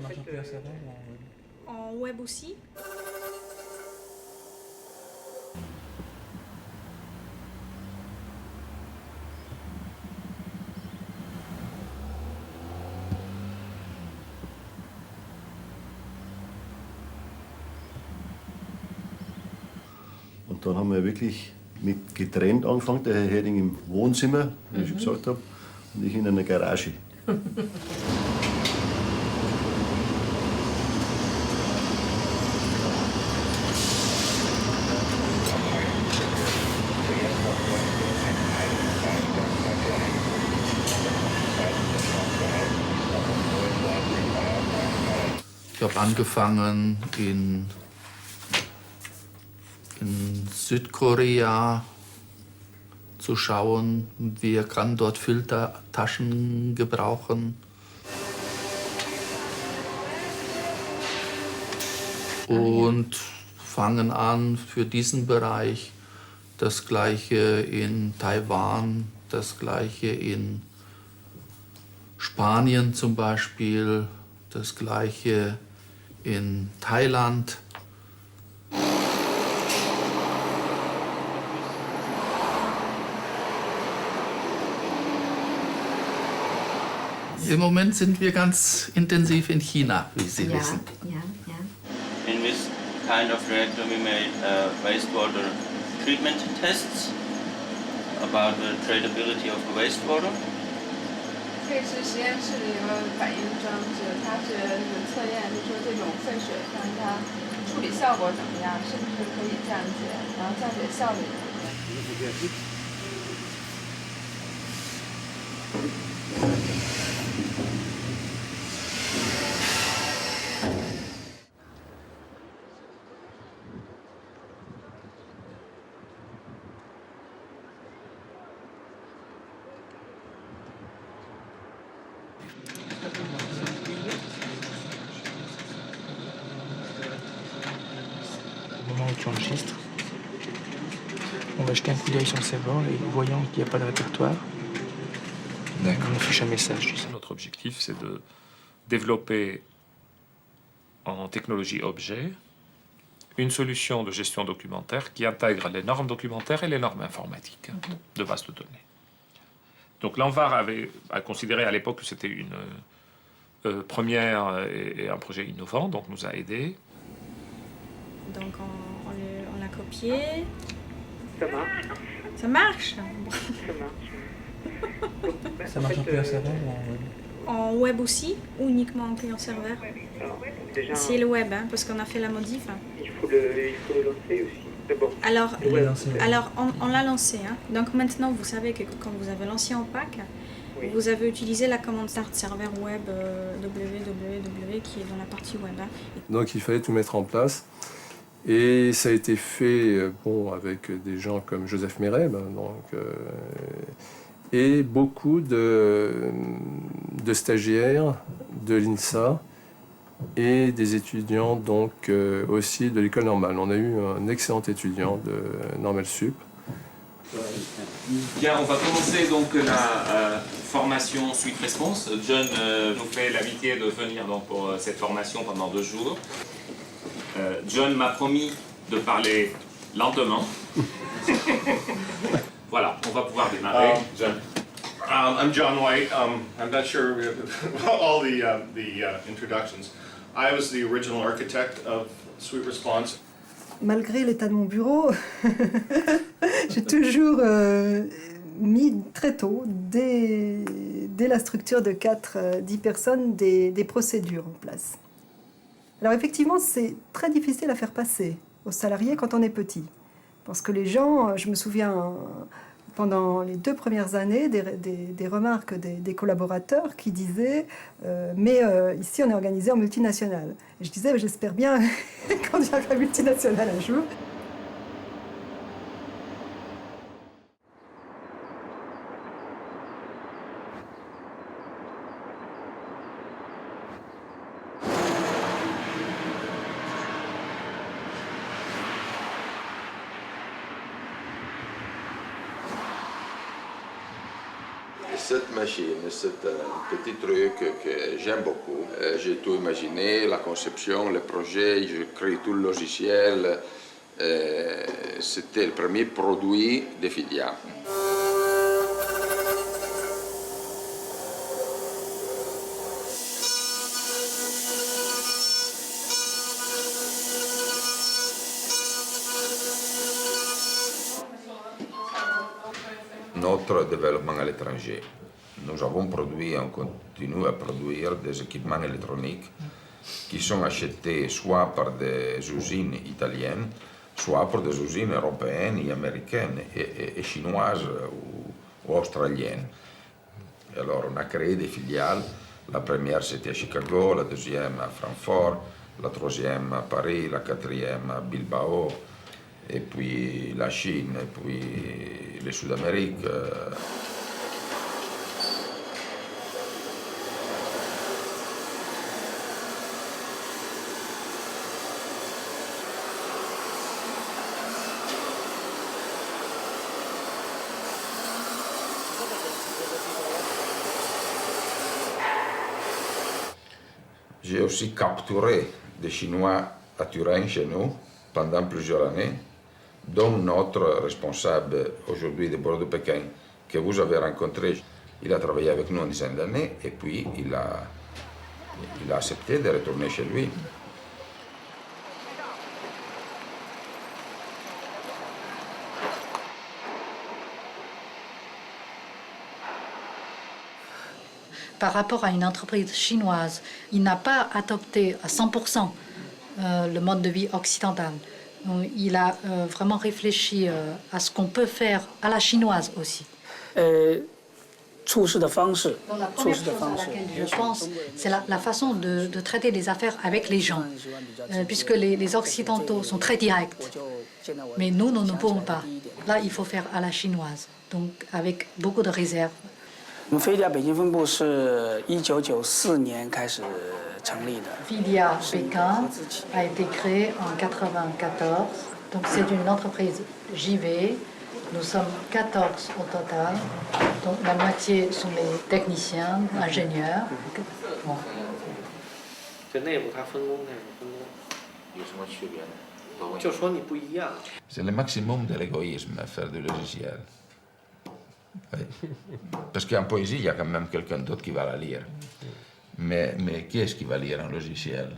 Ça marche en client serveur ou En web aussi. Und dann haben wir wirklich mit getrennt angefangen, der Herr Herding im Wohnzimmer, wie ich schon gesagt habe, und ich in einer Garage. Ich habe angefangen in Südkorea zu schauen, wer kann dort Filtertaschen gebrauchen. Und fangen an für diesen Bereich, das gleiche in Taiwan, das gleiche in Spanien zum Beispiel, das gleiche in Thailand. Im Moment sind wir ganz intensiv in China, wie Sie wissen. In this kind of reactor we made wastewater treatment tests about the tradability of the wastewater. 这是实验室里有个反应装置，它是测验，就是说这种废水看它处理效果怎么样，是不是可以降解，然后降解效率怎么样。Au moment où tu enregistres, on va jeter un coup d'œil sur le serveur et voyant qu'il n'y a pas de répertoire, on affiche un message. Notre objectif, c'est de développer en technologie objet une solution de gestion documentaire qui intègre les normes documentaires et les normes informatiques de base de données. Donc l'ANVAR a considéré à l'époque que c'était une première et un projet innovant, donc nous a aidés. Donc on l'a copié. Ça marche. Ça marche. Ça marche. Donc, Ça marche en client serveur ou En web aussi ou uniquement en client serveur? alors, déjà, C'est le web, hein, parce qu'on a fait la modif. il faut le lancer aussi. D'abord. Alors, Il est lancé. alors on l'a lancé. Hein. Donc maintenant, vous savez que quand vous avez lancé en pack, Oui. vous avez utilisé la commande start serveur web www qui est dans la partie web. Hein. Donc il fallait tout mettre en place. Et ça a été fait avec des gens comme Joseph Mereb, et beaucoup de stagiaires de l'INSA et des étudiants donc aussi de l'école normale. On a eu un excellent étudiant de Normal Sup. Bien, on va commencer donc la formation Suite Response. John nous fait l'amitié de venir donc pour cette formation pendant 2 jours. John m'a promis de parler lentement. Voilà, on va pouvoir démarrer. John. I'm John White. I'm not sure all the introductions. I was the original architect of Suite Response. Malgré l'état de mon bureau, j'ai toujours mis très tôt, dès la structure de 4-10 personnes, des procédures en place. Alors effectivement, c'est très difficile à faire passer aux salariés quand on est petit. Parce que les gens, je me souviens, pendant les 2 premières années, des remarques des collaborateurs qui disaient mais ici on est organisé en multinationale. Et je disais j'espère bien qu'on dira la multinationale un jour. Cette machine, c'est un petit truc que j'aime beaucoup. J'ai tout imaginé, la conception, le projet, je crée tout le logiciel. C'était le premier produit de Fidia. Notre développement à l'étranger. Nous avons produit et on continue à produire des équipements électroniques qui sont achetés soit par des usines italiennes, soit par des usines européennes et américaines et chinoises ou australiennes. Et alors on a créé des filiales. La première c'était à Chicago, la deuxième à Francfort, la troisième à Paris, la quatrième à Bilbao, et puis la Chine, et puis le Sud-Amérique. J'ai aussi capturé des Chinois à Turin chez nous pendant plusieurs années, dont notre responsable aujourd'hui de Bordeaux de Pékin, que vous avez rencontré. Il a travaillé avec nous une dizaine d'années et puis il a accepté de retourner chez lui. Par rapport à une entreprise chinoise, il n'a pas adopté à 100% le mode de vie occidental. Il a vraiment réfléchi à ce qu'on peut faire à la chinoise aussi. La première chose à laquelle je pense, c'est la façon de traiter les affaires avec les gens, puisque les Occidentaux sont très directs. Mais nous ne pouvons pas. Là, il faut faire à la chinoise, donc avec beaucoup de réserve. Fidia Pékin a été créée en 1994, donc c'est une entreprise JV. Nous sommes 14 au total, donc la moitié sont les techniciens, ingénieurs. Bon. C'est le maximum de l'égoïsme, faire du logiciel. Oui. Parce qu'en poésie, il y a quand même quelqu'un d'autre qui va la lire. Mais qui est-ce qui va lire un logiciel?